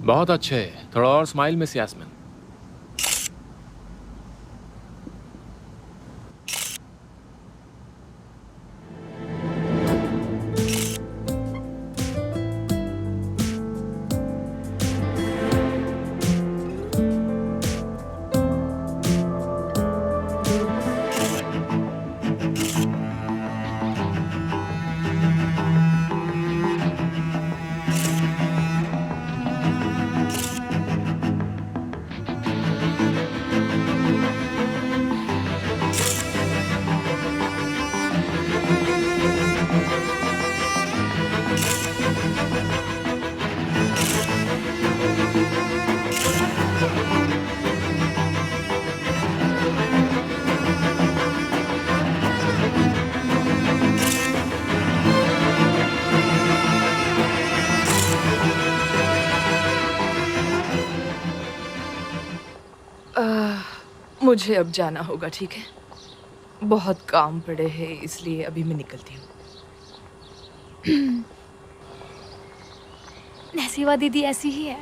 बहुत अच्छे, थोड़ा और स्माइल मिस यास्मिन। मुझे अब जाना होगा, ठीक है? बहुत काम पड़े हैं, इसलिए अभी मैं निकलती हूँ। नसीवा दीदी ऐसी ही है।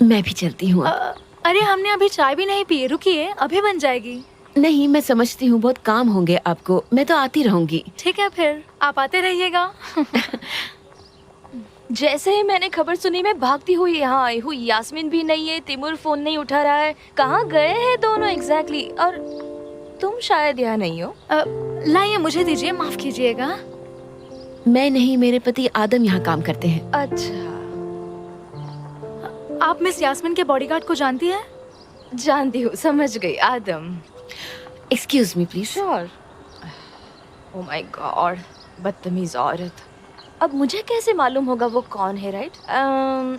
मैं भी चलती हूँ अब। अरे हमने अभी चाय भी नहीं पी, रुकिए अभी बन जाएगी। नहीं, मैं समझती हूँ बहुत काम होंगे आपको, मैं तो आती रहूंगी। ठीक है फिर, आप आते रहिएगा। जैसे ही मैंने खबर सुनी मैं भागती हुई यहाँ आई हूँ। यास्मीन भी नहीं है, तिमूर फोन नहीं उठा रहा है। कहाँ गए हैं दोनों एग्जैक्टली? और तुम शायद यहाँ नहीं हो। लाइए मुझे दीजिए, माफ कीजिएगा। मैं नहीं, मेरे पति आदम यहाँ काम करते हैं। अच्छा, आप मिस यास्मीन के बॉडीगार्ड को जानती हैं? जानती हूँ, समझ गई। आदम। Excuse me please. Sure. Oh my God, बदतमीज औरत। अब मुझे कैसे मालूम होगा वो कौन है, राइट?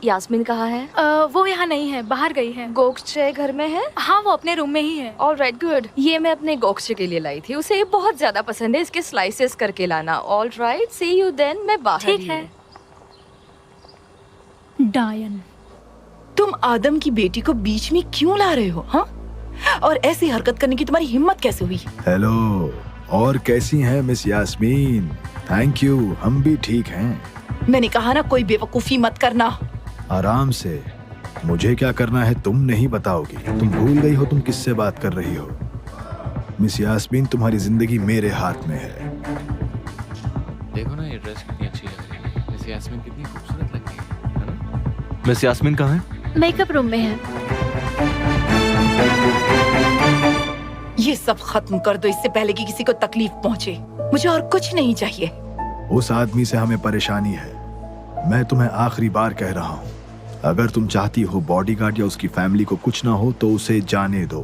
यास्मीन कहाँ है? वो यहाँ नहीं है, बाहर गई है। गोक्चे घर में है? हाँ, वो अपने रूम में ही है। All right, good. ये मैं अपने गोक्चे के लिए लाई थी, उसे ये बहुत ज्यादा पसंद है। इसके स्लाइसेस करके लाना। All right, see you then. मैं बाहर ठीक ही है। हूँ। डायन, तुम आदम की बेटी को बीच में क्यों ला रहे हो? हाँ, और ऐसी हरकत करने की तुम्हारी हिम्मत कैसे हुई? हेलो, और कैसी हैं मिस यास्मीन? थैंक यू, हम भी ठीक हैं। मैंने कहा ना, कोई बेवकूफी मत करना। आराम से, मुझे क्या करना है तुम नहीं बताओगी। तुम भूल गई हो तुम किससे बात कर रही हो। मिस यास्मीन, तुम्हारी जिंदगी मेरे हाथ में है। देखो ना ये ड्रेस कितनी अच्छी लग रही है। मिस यास्मीन कितनी खूबसूरत लग रही है ना? मिस यास्मीन कहाँ है? मेकअप रूम में है। ये सब खत्म कर दो, इससे पहले कि किसी को तकलीफ पहुंचे। मुझे और कुछ नहीं चाहिए। उस आदमी से हमें परेशानी है। मैं तुम्हें आखिरी बार कह रहा हूँ, अगर तुम चाहती हो बॉडीगार्ड या उसकी फैमिली को कुछ ना हो तो उसे जाने दो,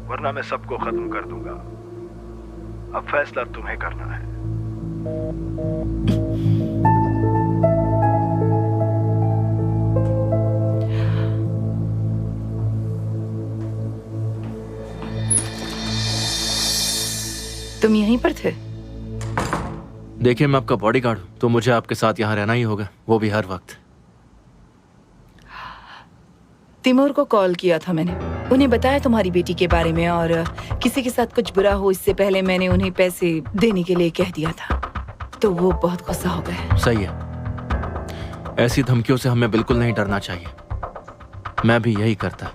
वरना मैं सबको खत्म कर दूंगा। अब फैसला तुम्हें करना है। तुम यहीं पर थे? देखिए, मैं आपका बॉडीगार्ड हूँ तो मुझे आपके साथ यहाँ रहना ही होगा, वो भी हर वक्त। तिमूर को कॉल किया था मैंने, उन्हें बताया तुम्हारी बेटी के बारे में, और किसी के साथ कुछ बुरा हो इससे पहले मैंने उन्हें पैसे देने के लिए कह दिया था, तो वो बहुत गुस्सा हो गए। सही है, ऐसी धमकियों से हमें बिल्कुल नहीं डरना चाहिए। मैं भी यही करता।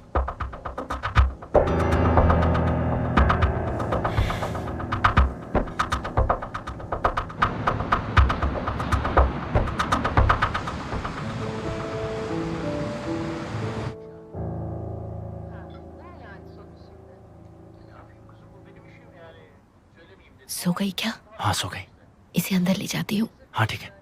सो गई क्या? हाँ, सो गई। इसे अंदर ले जाती हूँ। हाँ ठीक है।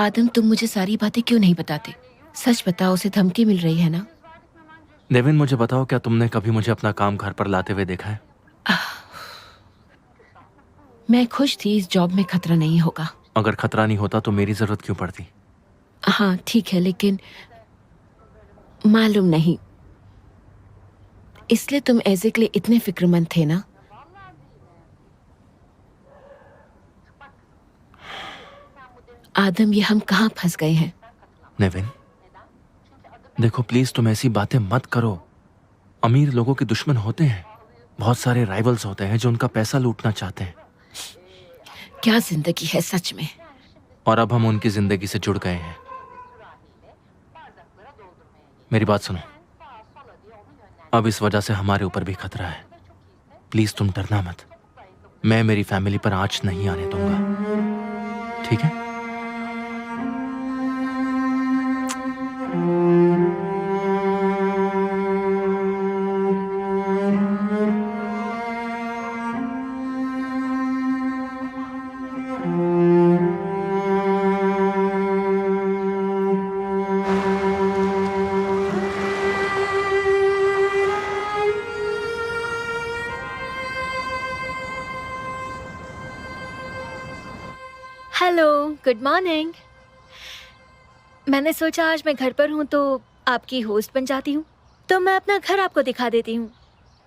आदम, तुम मुझे सारी बातें क्यों नहीं बताते? सच बताओ, उसे धमकी मिल रही है ना? नेविन, मुझे बताओ, क्या तुमने कभी मुझे अपना काम घर पर लाते हुए देखा है? मैं खुश थी, इस जॉब में खतरा नहीं होगा। अगर खतरा नहीं होता तो मेरी जरूरत क्यों पड़ती? हाँ ठीक है, लेकिन मालूम नहीं, इसलिए तुम ऐसे के लिए इतने फिक्रमंद थे ना? आदम, ये हम कहाँ फंस गए हैं? नेविन, देखो प्लीज तुम ऐसी बातें मत करो। अमीर लोगों के दुश्मन होते हैं, बहुत सारे राइवल्स होते हैं जो उनका पैसा लूटना चाहते हैं। क्या जिंदगी है सच में। और अब हम उनकी जिंदगी से जुड़ गए हैं। मेरी बात सुनो, अब इस वजह से हमारे ऊपर भी खतरा है। प्लीज तुम डरना मत। मैं मेरी फैमिली पर आंच नहीं आने दूंगा, ठीक है? Hello, good morning. मैंने सोचा आज मैं घर पर हूँ तो आपकी होस्ट बन जाती हूँ, तो मैं अपना घर आपको दिखा देती हूँ,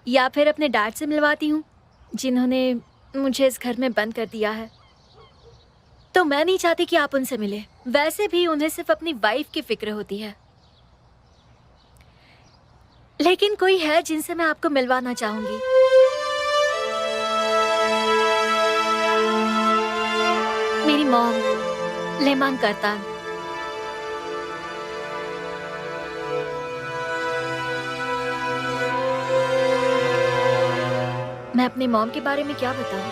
या फिर अपने डैड से मिलवाती हूँ जिन्होंने मुझे इस घर में बंद कर दिया है। तो मैं नहीं चाहती कि आप उनसे मिले। वैसे भी उन्हें सिर्फ अपनी वाइफ की फिक्र होती है, लेकिन कोई है जिनसे मैं आपको मिलवाना चाहूंगी। मेरी मॉम, लेमान करतान। मैं अपने मॉम के बारे में क्या बताऊं?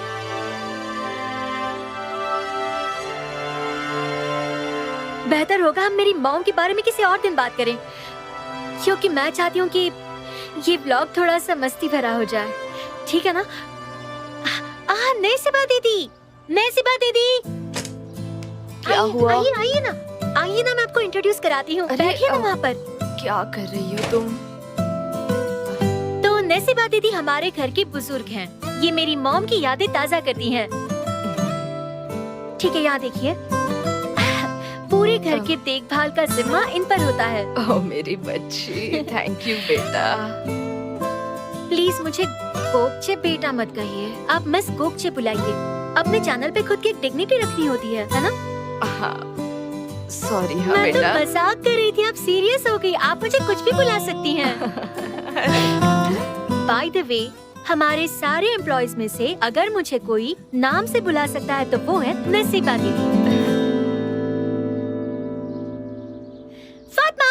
बेहतर होगा हम मेरी मॉम के बारे में किसी और दिन बात करें, क्योंकि मैं चाहती हूँ कि ये व्लॉग थोड़ा सा मस्ती भरा हो जाए, ठीक है ना? नसीबा दीदी, नसीबा दीदी, क्या हुआ? आइए ना, मैं आपको इंट्रोड्यूस कराती हूँ। बैठिए ना वहाँ पर। क्या कर रही हो तुम? तो नसीबा दीदी हमारे घर की बुजुर्ग हैं। ये मेरी मॉम की यादें ताजा करती हैं। ठीक है, यहाँ देखिए, पूरे घर के देखभाल का जिम्मा इन पर होता है। ओह मेरी बच्ची, थैंक यू बेटा। प्लीज मुझे गोगचे बेटा मत कहिए, आप मिस गोगचे बुलाइए। अपने चैनल पे खुद की एक डिग्निटी रखनी होती है ना? हाँ सॉरी। हाँ मैं तो बेटा, मजाक कर रही थी, आप सीरियस हो गई। आप मुझे कुछ भी बुला सकती हैं। बाय द वे, हमारे सारे एम्प्लॉयज में से अगर मुझे कोई नाम से बुला सकता है तो वो है नसीबा दीदी। फातिमा।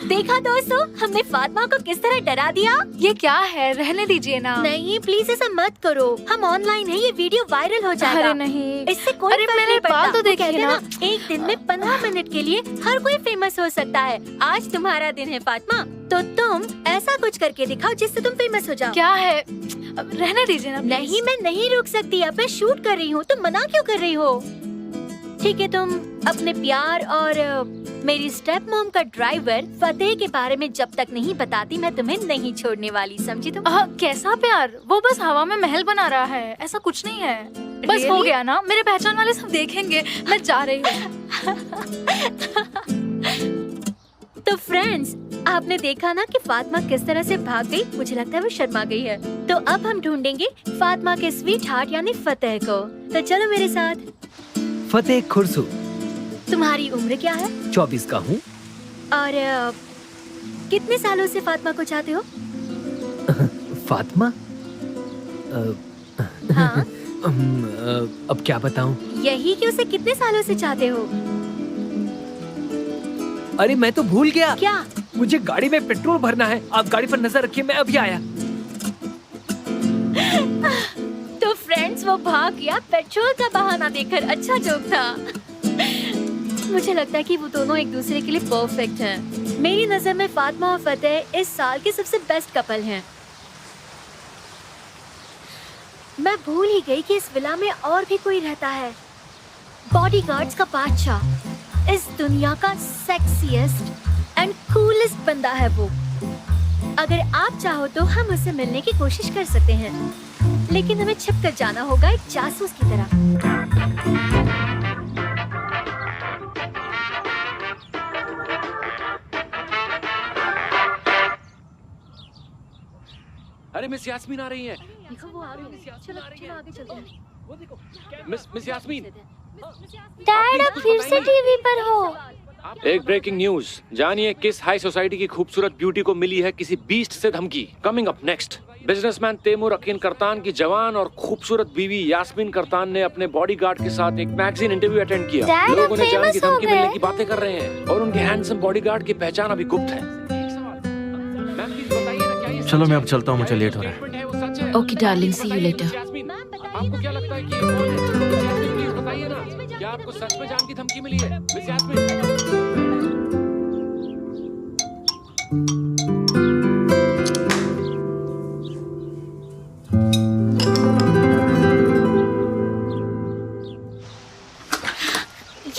देखा दोस्तों, हमने फातिमा को किस तरह डरा दिया। ये क्या है, रहने दीजिए ना। नहीं प्लीज ऐसा मत करो, हम ऑनलाइन है, ये वीडियो वायरल हो जाएगा। अरे नहीं, इससे कोई अरे फर्क मेरे नहीं पड़ता। बाल तो वो देखिए कहते हैं ना। एक दिन में 15 मिनट के लिए हर कोई फेमस हो सकता है। आज तुम्हारा दिन है फातिमा, तो तुम ऐसा कुछ करके दिखाओ जिससे तुम फेमस हो जाओ। क्या है, अब रहने दीजिए ना। नहीं, मैं नहीं रुक सकती, अब मैं शूट कर रही हूँ, तुम मना क्यों कर रही हो? ठीक है, तुम अपने प्यार और मेरी स्टेप मॉम का ड्राइवर फतेह के बारे में जब तक नहीं बताती, मैं तुम्हें नहीं छोड़ने वाली, समझी तुम? कैसा प्यार? वो बस हवा में महल बना रहा है, ऐसा कुछ नहीं है। बस हो Really? गया ना, मेरे पहचान वाले सब देखेंगे। मैं जा रही हूँ। तो फ्रेंड्स, आपने देखा ना कि फातिमा किस तरह से भाग गई। मुझे लगता है वो शर्मा गई है। तो अब हम ढूंढेंगे फातिमा के स्वीट हार्ट यानी फतेह को। तो चलो मेरे साथ। फतेह खुरसू। तुम्हारी उम्र क्या है? 24 का हूँ। और कितने सालों से फातिमा को चाहते हो? फातिमा? हाँ, अब क्या बताऊं? यही कि उसे कितने सालों से चाहते हो? अरे मैं तो भूल गया। क्या? मुझे गाड़ी में पेट्रोल भरना है, आप गाड़ी पर नजर रखिए, मैं अभी आया। तो फ्रेंड्स, वो भाग गया पेट्रोल का बहाना देकर। अच्छा जोक था। मुझे लगता है कि वो दोनों एक दूसरे के लिए परफेक्ट हैं। मेरी नजर में फातिमा और फतेह इस साल के सबसे बेस्ट कपल हैं। मैं भूल ही गई कि इस विला में और भी कोई रहता है। बॉडीगार्ड्स का बादशाह, इस दुनिया का सेक्सीएस्ट एंड कूलेस्ट बंदा है वो। अगर आप चाहो तो हम उससे मिलने की कोशिश कर सकते हैं, लेकिन हमें छिप कर जाना होगा एक जासूस की तरह। अरे मिस यास्मीन आ रही हैं। देखो वो आ रही है। चलो चलो आगे चलते हैं। मिस यास्मीन, डैड आप फिर से टीवी पर हो। एक ब्रेकिंग न्यूज, जानिए किस हाई सोसाइटी की खूबसूरत ब्यूटी को मिली है किसी बीस्ट से धमकी। Coming up next, businessman Timur Akin करतान की जवान और खूबसूरत बीवी यास्मीन करतान ने अपने बॉडीगार्ड के साथ एक मैगजीन इंटरव्यू अटेंड किया। Dad, लोग उन्हें जान की famous हो धमकी गए। मिलने की बातें कर रहे हैं और उनके हैंडसम बॉडीगार्ड की पहचान अभी गुप्त है। मैम प्लीज बताइए ना, क्या ये चलो सच मैं है? अब चलता हूँ, मुझे क्या ये लेट हो रहा है। statement है, वो सच है? Okay darling, see you later. Yasmin, आपको क्या लगता है कि ये कौन है? मिस यास्मीन प्लीज बताइए ना, क्या आपको सच में जान की धमकी मिली है? मिस यास्मीन।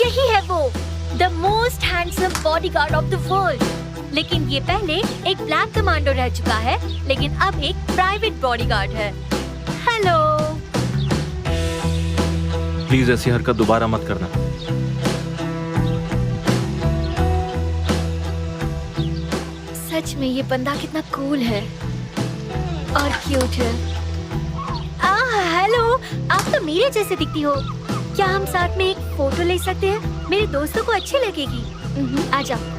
यही है वो, the most handsome bodyguard of the world. लेकिन ये पहले एक ब्लैक कमांडो रह चुका है, लेकिन अब एक प्राइवेट बॉडीगार्ड है। हेलो। प्लीज ऐसी हरकत दोबारा मत करना। सच में ये बंदा कितना कूल है और क्यूट है। हेलो, आप तो मेरे जैसे दिखती हो। क्या हम साथ में एक फोटो ले सकते हैं? मेरे दोस्तों को अच्छी लगेगी। आ जाओ।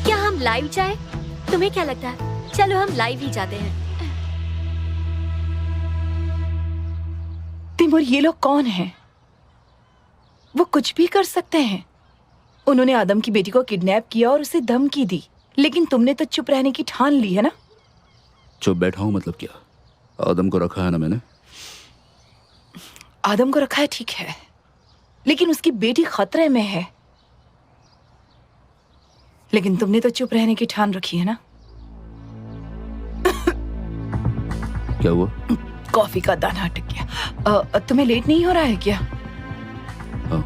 क्या हम लाइव जाए? तुम्हें क्या लगता है? चलो हम लाइव ही जाते हैं। तिमोर, ये लोग कौन हैं? वो कुछ भी कर सकते हैं। उन्होंने आदम की बेटी को किडनैप किया और उसे धमकी दी, लेकिन तुमने तो चुप रहने की ठान ली है ना? चुप बैठा हूँ मतलब क्या? आदम को रखा है ना मैंने। आदम को रखा है ठीक है, लेकिन उसकी बेटी खतरे में है। लेकिन तुमने तो चुप रहने की ठान रखी है ना? क्या हुआ? कॉफी का दाना अटक गया। तुम्हें लेट नहीं हो रहा है क्या? हाँ।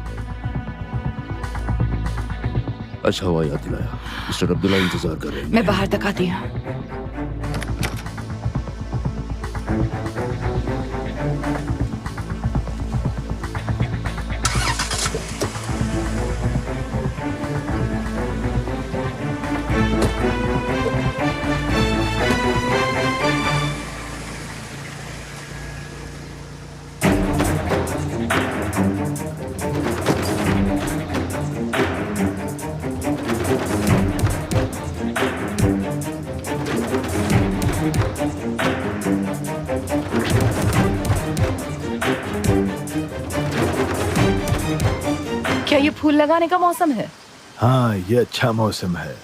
अच्छा हुआ याद दिलाया। मिस्टर अब्दुल्ला इंतजार कर रहे हैं। मैं बाहर तक आती हूँ। क्या ये फूल लगाने का मौसम है? हाँ, ये अच्छा मौसम है।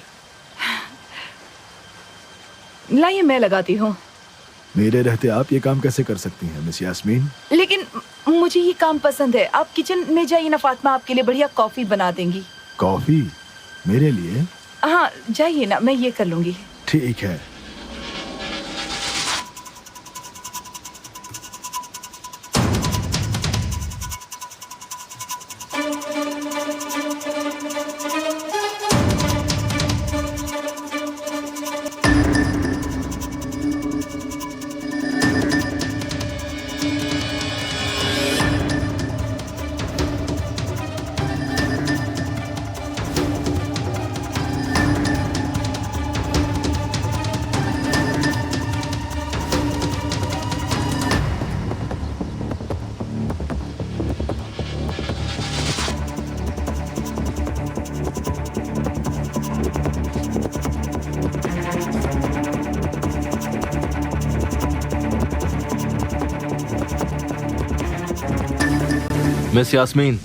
लाइए मैं लगाती हूँ। मेरे रहते आप ये काम कैसे कर सकती हैं मिस यास्मीन? लेकिन मुझे ये काम पसंद है। आप किचन में जाइए ना, फातिमा आपके लिए बढ़िया कॉफी बना देंगी। कॉफी मेरे लिए? हाँ जाइए ना, मैं ये कर लूंगी। ठीक है। मिस यास्मीन,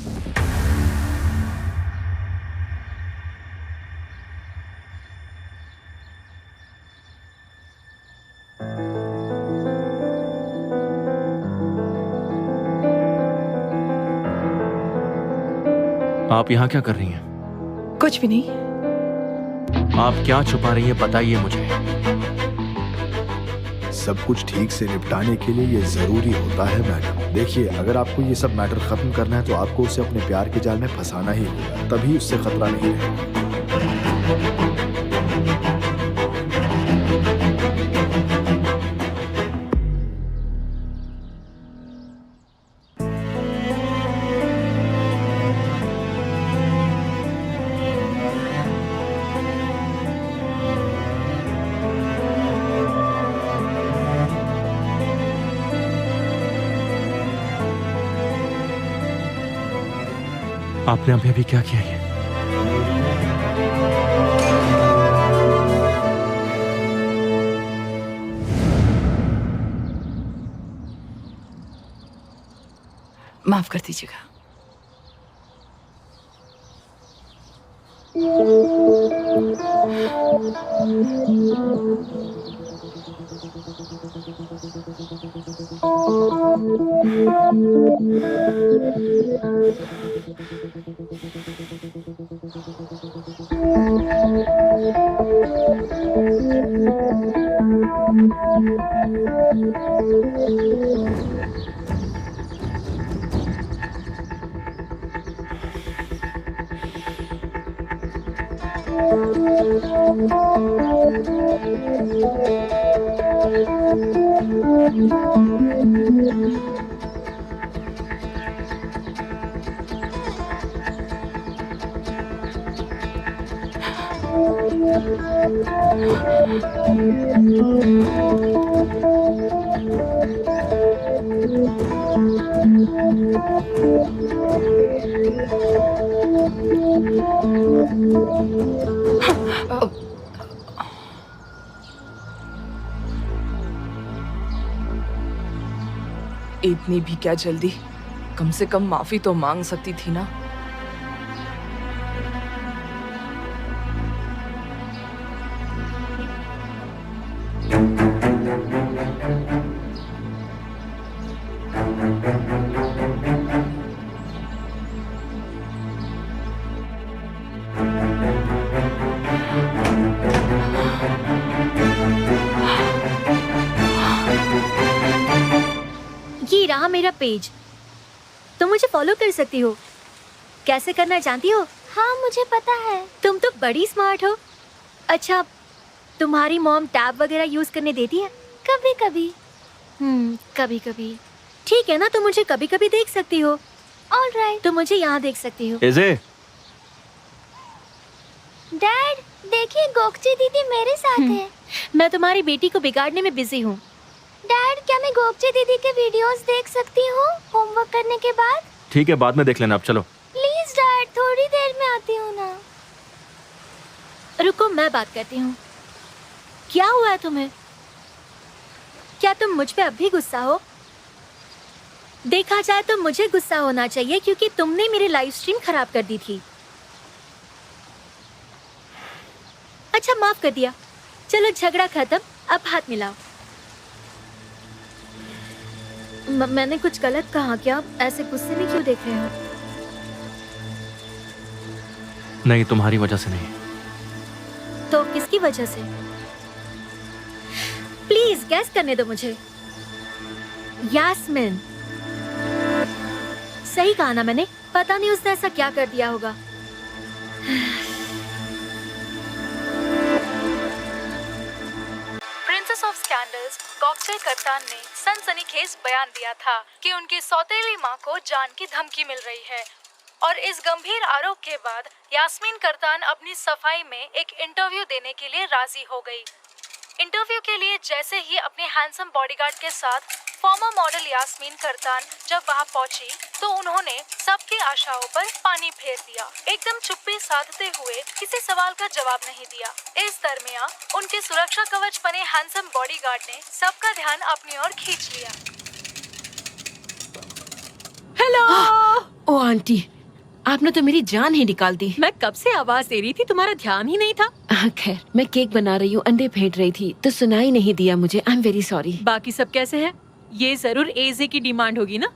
आप यहाँ क्या कर रही हैं? कुछ भी नहीं। आप क्या छुपा रही हैं, बताइए मुझे। सब कुछ ठीक से निपटाने के लिए ये जरूरी होता है मैडम। देखिए, अगर आपको ये सब मैटर खत्म करना है तो आपको उसे अपने प्यार के जाल में फंसाना ही होगा, तभी उससे खतरा नहीं रहेगा। आपने अभी अभी क्या किया ये? माफ कर दीजिएगा। इतनी भी क्या जल्दी? कम से कम माफी तो मांग सकती थी ना। ये रहा मेरा पेज, तुम मुझे फॉलो कर सकती हो। कैसे करना जानती हो? हाँ मुझे पता है। तुम तो बड़ी स्मार्ट हो। अच्छा, तुम्हारी मॉम टैब वगैरह यूज करने देती है? कभी कभी। कभी कभी। ठीक है ना, तुम मुझे कभी कभी देख सकती हो। ऑलराइट, तुम मुझे यहाँ देख सकती हो। एजे, डैड देखिए, गोकची दीदी मेरे साथ है। मैं तुम्हारी बेटी को बिगाड़ने में बिजी हूँ। डैड, क्या मैं गोकची दीदी के वीडियोस देख सकती हूँ होमवर्क करने के बाद? ठीक है, बाद में देख लेना, अब चलो। प्लीज डैड, थोड़ी देर में आती हूँ ना। रुको, मैं बात करती हूँ। क्या हुआ है तुम्हें? क्या तुम मुझ पे अब भी गुस्सा हो? देखा जाए तो मुझे गुस्सा होना चाहिए क्योंकि तुमने मेरी लाइव स्ट्रीम खराब कर दी थी। अच्छा, माफ कर दिया। चलो झगड़ा खत्म, अब हाथ मिलाओ। मैंने कुछ गलत कहा क्या? ऐसे गुस्से में क्यों देख रहे हो? नहीं, तुम्हारी वजह से नहीं। तो किसकी वजह से? प्लीज गैस करने दो मुझे। यास्मीन। सही कहा ना मैंने? पता नहीं उसने ऐसा क्या कर दिया होगा। प्रिंसेस ऑफ स्कैंडल्स कॉकटेल कप्तान ने सनसनीखेज बयान दिया था कि उनकी सौतेली मां को जान की धमकी मिल रही है और इस गंभीर आरोप के बाद यास्मीन करतान अपनी सफाई में एक इंटरव्यू देने के लिए राजी हो गई। इंटरव्यू के लिए जैसे ही अपने हैंडसम बॉडीगार्ड के साथ फॉर्मर मॉडल यास्मीन करतान जब वहां पहुंची तो उन्होंने सबकी आशाओं पर पानी फेर दिया। एकदम चुप्पी साधते हुए किसी सवाल का जवाब नहीं दिया। इस दरमियान उनके सुरक्षा कवच बने हैंडसम बॉडीगार्ड ने सबका ध्यान अपनी ओर खींच लिया। हेलो। ओ आंटी, आपने तो मेरी जान ही निकाल दी। मैं कब से आवाज दे रही थी, तुम्हारा ध्यान ही नहीं था। खैर, मैं केक बना रही हूँ, अंडे फेंट रही थी तो सुनाई नहीं दिया मुझे। I am very sorry. बाकी सब कैसे हैं? ये जरूर एजे की डिमांड होगी ना?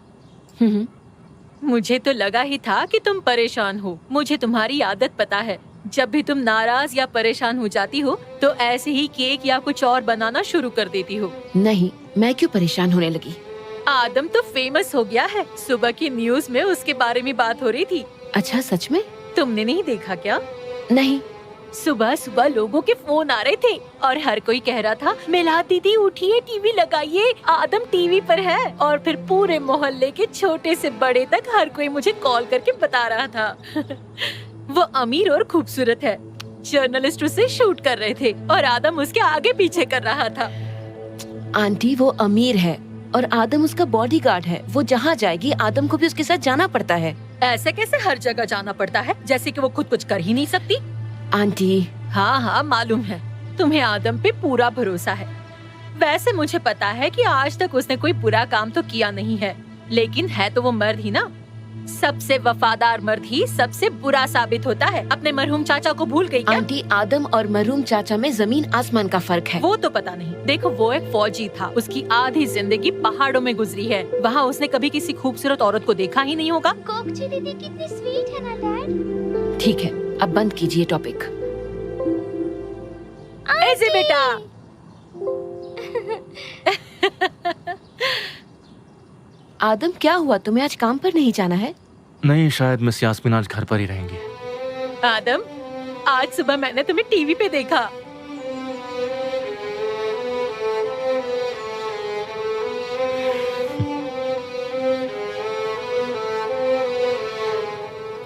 मुझे तो लगा ही था कि तुम परेशान हो। मुझे तुम्हारी आदत पता है, जब भी तुम नाराज या परेशान हो जाती हो तो ऐसे ही केक या कुछ और बनाना शुरू कर देती हो। नहीं, मैं क्यों परेशान होने लगी? आदम तो फेमस हो गया है। सुबह की न्यूज में उसके बारे में बात हो रही थी। अच्छा, सच में? तुमने नहीं देखा क्या? नहीं। सुबह सुबह लोगों के फोन आ रहे थे और हर कोई कह रहा था मिलाद दीदी उठिए, टीवी लगाइए, आदम टीवी पर है। और फिर पूरे मोहल्ले के छोटे से बड़े तक हर कोई मुझे कॉल करके बता रहा था वो अमीर और खूबसूरत है। जर्नलिस्ट उसे शूट कर रहे थे और आदम उसके आगे पीछे कर रहा था। आंटी, वो अमीर है और आदम उसका बॉडीगार्ड है। वो जहाँ जाएगी आदम को भी उसके साथ जाना पड़ता है। ऐसे कैसे हर जगह जाना पड़ता है, जैसे कि वो खुद कुछ कर ही नहीं सकती? आंटी, हाँ हाँ मालूम है, तुम्हें आदम पे पूरा भरोसा है। वैसे मुझे पता है कि आज तक उसने कोई बुरा काम तो किया नहीं है, लेकिन है तो वो मर्द ही ना। सबसे वफादार मर्द ही सबसे बुरा साबित होता है। अपने मरहूम चाचा को भूल गई क्या? आंटी, आदम और मरहूम चाचा में जमीन आसमान का फर्क है। वो तो पता नहीं। देखो, वो एक फौजी था, उसकी आधी जिंदगी पहाड़ों में गुजरी है। वहाँ उसने कभी किसी खूबसूरत औरत को देखा ही नहीं होगा। कोकची दीदी कितनी स्वीट है ना डैड। ठीक है, अब बंद कीजिए टॉपिक। ऐसे बेटा आदम, क्या हुआ? तुम्हें आज काम पर नहीं जाना है? नहीं, शायद मिस यास्मीन आज घर पर ही रहेंगी। आदम, आज सुबह मैंने तुम्हें टीवी पे देखा।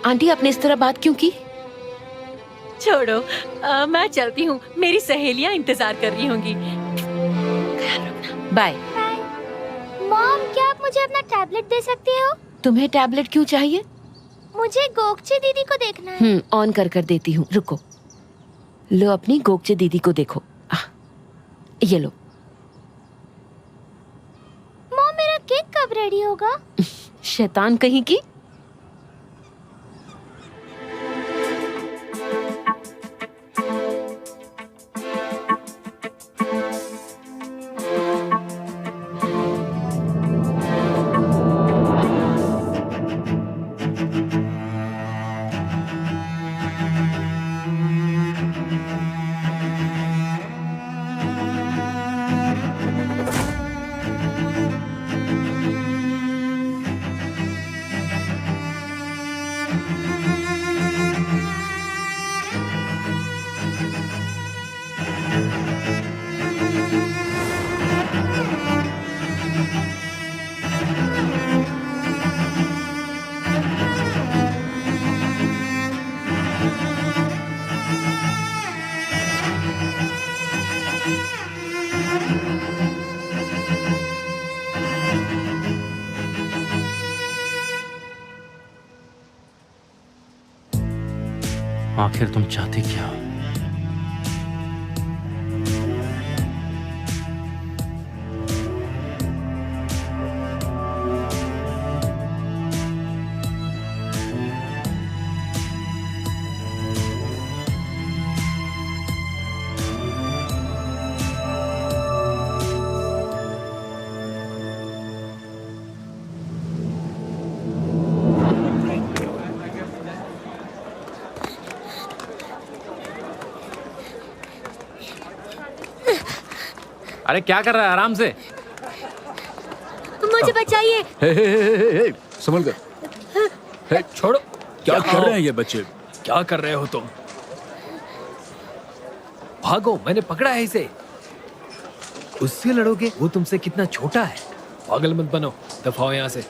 आंटी, आपने इस तरह बात क्यों की? छोड़ो, मैं चलती हूँ, मेरी सहेलियाँ इंतजार कर रही होंगी। बाय। मॉम, क्या आप मुझे अपना टैबलेट दे सकती हो? तुम्हें टैबलेट क्यों चाहिए? मुझे गोकची दीदी को देखना है। ऑन कर देती हूँ, रुको। लो, अपनी गोकचे दीदी को देखो। ये लो। मॉम, मेरा केक कब रेडी होगा? शैतान कहीं की। आखिर तुम चाहती क्या हो? अरे क्या कर रहा है? आराम से। मुझे बचाइए। हे, संभल कर। छोड़ो। क्या कर रहे हैं ये बच्चे? क्या कर रहे हो तुम? भागो, मैंने पकड़ा है इसे। उससे लड़ोगे? वो तुमसे कितना छोटा है। पागल मत बनो, दफाओ यहाँ से।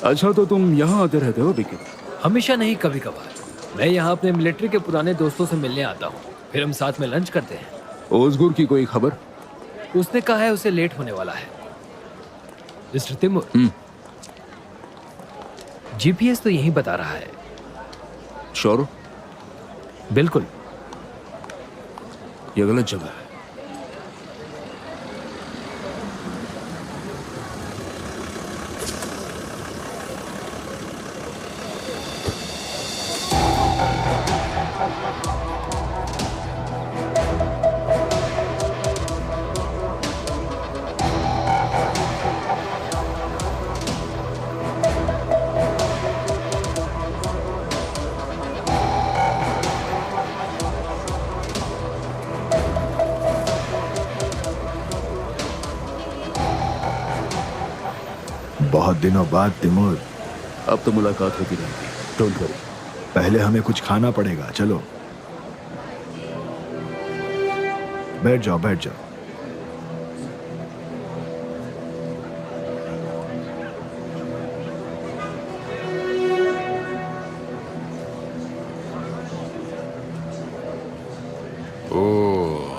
अच्छा, तो तुम यहाँ आते रहते हो विकी? हमेशा नहीं, कभी कभार। मैं यहाँ अपने मिलिट्री के पुराने दोस्तों से मिलने आता हूँ, फिर हम साथ में लंच करते हैं। ओज़गुर की कोई खबर? उसने कहा है उसे लेट होने वाला है। मिस्टर तिमूर, जीपीएस तो यही बता रहा है। श्योर? बिल्कुल। ये गलत जगह है। बहुत दिनों बाद तिमूर। अब तो मुलाकात होती रहेगी, डोंट वरी। पहले हमें कुछ खाना पड़ेगा, चलो बैठ जाओ बैठ जाओ।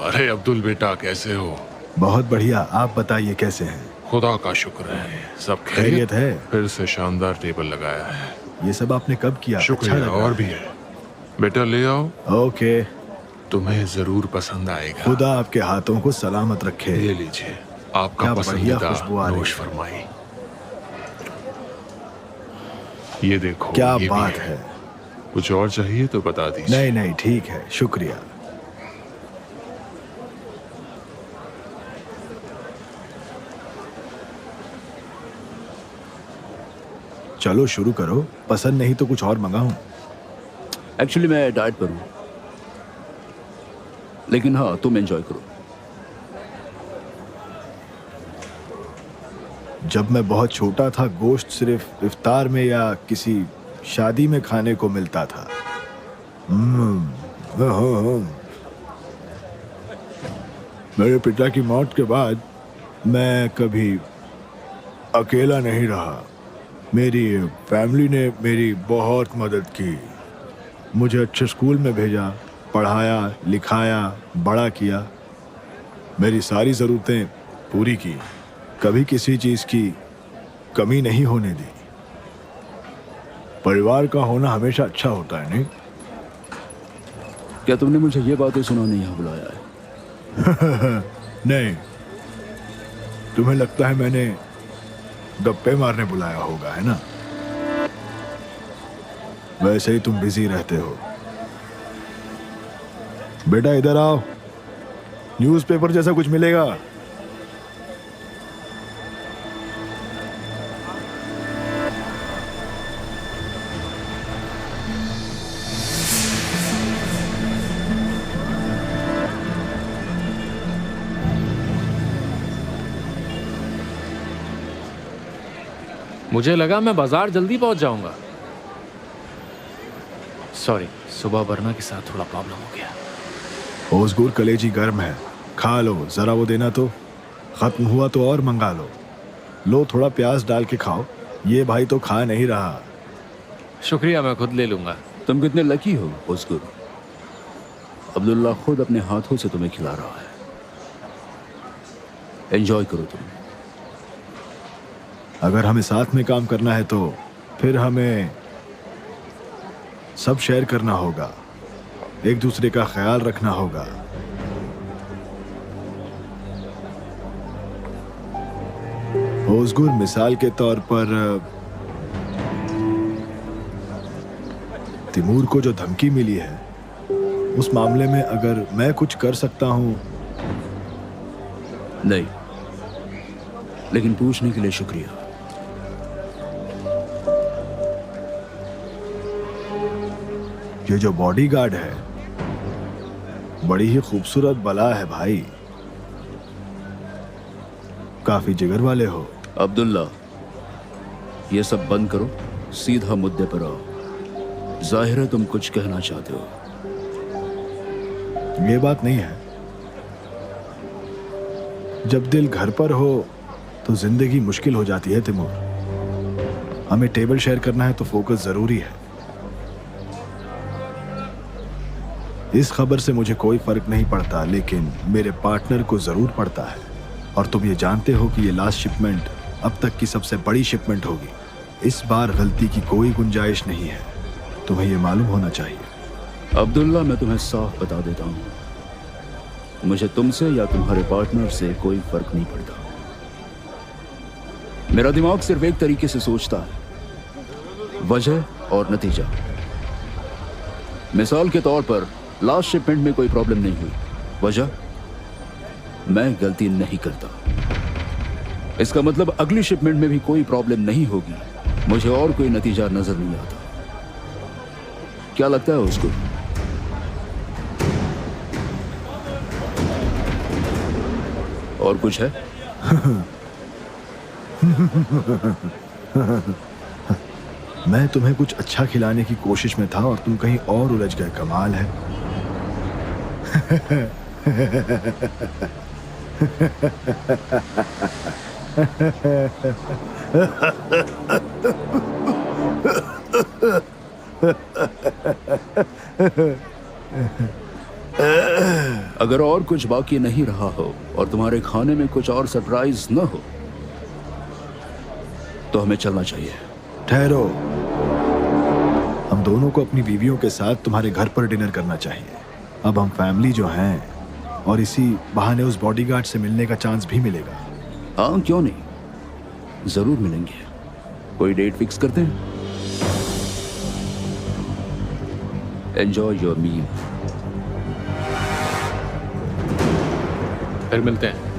अरे अब्दुल बेटा, कैसे हो? बहुत बढ़िया, आप बताइए कैसे हैं? खुदा का शुक्र है, सब खैरियत है? फिर से शानदार टेबल लगाया है। ये सब आपने कब किया? शुक्रिया। अच्छा लगा। और भी है बेटा, ले आओ, ओके। तुम्हें जरूर पसंद आएगा। खुदा आपके हाथों को सलामत रखे। ये लीजिए, आपका क्या पसंदीदा बढ़िया खुशबू आ रही नोश है। फरमाई। ये देखो, क्या ये भी बात है। कुछ और चाहिए तो बता दीजिए। नहीं नहीं ठीक है, शुक्रिया। चलो शुरू करो, पसंद नहीं तो कुछ और मंगाऊं। एक्चुअली मैं डाइट पर हूँ, लेकिन हाँ तुम एंजॉय करो। जब मैं बहुत छोटा था, गोश्त सिर्फ इफ्तार में या किसी शादी में खाने को मिलता था। मेरे पिता की मौत के बाद मैं कभी अकेला नहीं रहा। मेरी फैमिली ने मेरी बहुत मदद की, मुझे अच्छे स्कूल में भेजा, पढ़ाया लिखाया, बड़ा किया, मेरी सारी ज़रूरतें पूरी की, कभी किसी चीज़ की कमी नहीं होने दी। परिवार का होना हमेशा अच्छा होता है, नहीं? क्या तुमने मुझे ये बातें सुनाने यहाँ बुलाया है? नहीं, तुम्हें लगता है मैंने गप्पे मारने बुलाया होगा, है ना? वैसे ही तुम बिजी रहते हो। बेटा इधर आओ, न्यूज़पेपर जैसा कुछ मिलेगा। मुझे लगा मैं बाजार जल्दी पहुंच जाऊंगा। सॉरी, सुबह वरना के साथ थोड़ा प्रॉब्लम हो गया। ओज़गुर कलेजी गर्म है, खा लो, जरा वो देना तो। खत्म हुआ तो और मंगा लो। लो थोड़ा प्याज डाल के खाओ, ये भाई तो खा नहीं रहा। शुक्रिया, मैं खुद ले लूंगा। तुम कितने लकी हो ओज़गुर, अब्दुल्ला खुद अपने हाथों से तुम्हें खिला रहा है। एंजॉय करो तुम। अगर हमें साथ में काम करना है तो फिर हमें सब शेयर करना होगा, एक दूसरे का ख्याल रखना होगा। ओज़गुर मिसाल के तौर पर तिमूर को जो धमकी मिली है, उस मामले में अगर मैं कुछ कर सकता हूं। नहीं, लेकिन पूछने के लिए शुक्रिया। ये जो बॉडीगार्ड है, बड़ी ही खूबसूरत बला है भाई, काफी जिगर वाले हो। अब्दुल्ला, ये सब बंद करो, सीधा मुद्दे पर आओ। जाहिर है तुम कुछ कहना चाहते हो। ये बात नहीं है, जब दिल घर पर हो तो जिंदगी मुश्किल हो जाती है तिमूर। हमें टेबल शेयर करना है तो फोकस जरूरी है। इस खबर से मुझे कोई फर्क नहीं पड़ता, लेकिन मेरे पार्टनर को जरूर पड़ता है। और तुम ये जानते हो कि ये लास्ट शिपमेंट अब तक की सबसे बड़ी शिपमेंट होगी। इस बार गलती की कोई गुंजाइश नहीं है, तुम्हें ये मालूम होना चाहिए। अब्दुल्ला, मैं तुम्हें साफ बता देता हूँ, मुझे तुमसे या तुम्हारे पार्टनर से कोई फर्क नहीं पड़ता। मेरा दिमाग सिर्फ एक तरीके से सोचता है, वजह और नतीजा। मिसाल के तौर पर लास्ट शिपमेंट में कोई प्रॉब्लम नहीं हुई, वजह मैं गलती नहीं करता। इसका मतलब अगली शिपमेंट में भी कोई प्रॉब्लम नहीं होगी, मुझे और कोई नतीजा नजर नहीं आता। क्या लगता है उसको? और कुछ है? मैं तुम्हें कुछ अच्छा खिलाने की कोशिश में था और तुम कहीं और उलझ गए। कमाल है। अगर और कुछ बाकी नहीं रहा हो और तुम्हारे खाने में कुछ और सरप्राइज न हो तो हमें चलना चाहिए। ठहरो, हम दोनों को अपनी बीवियों के साथ तुम्हारे घर पर डिनर करना चाहिए। अब हम फैमिली जो हैं, और इसी बहाने उस बॉडीगार्ड से मिलने का चांस भी मिलेगा। हाँ, क्यों नहीं, जरूर मिलेंगे। कोई डेट फिक्स करते हैं। Enjoy your meal. फिर मिलते हैं।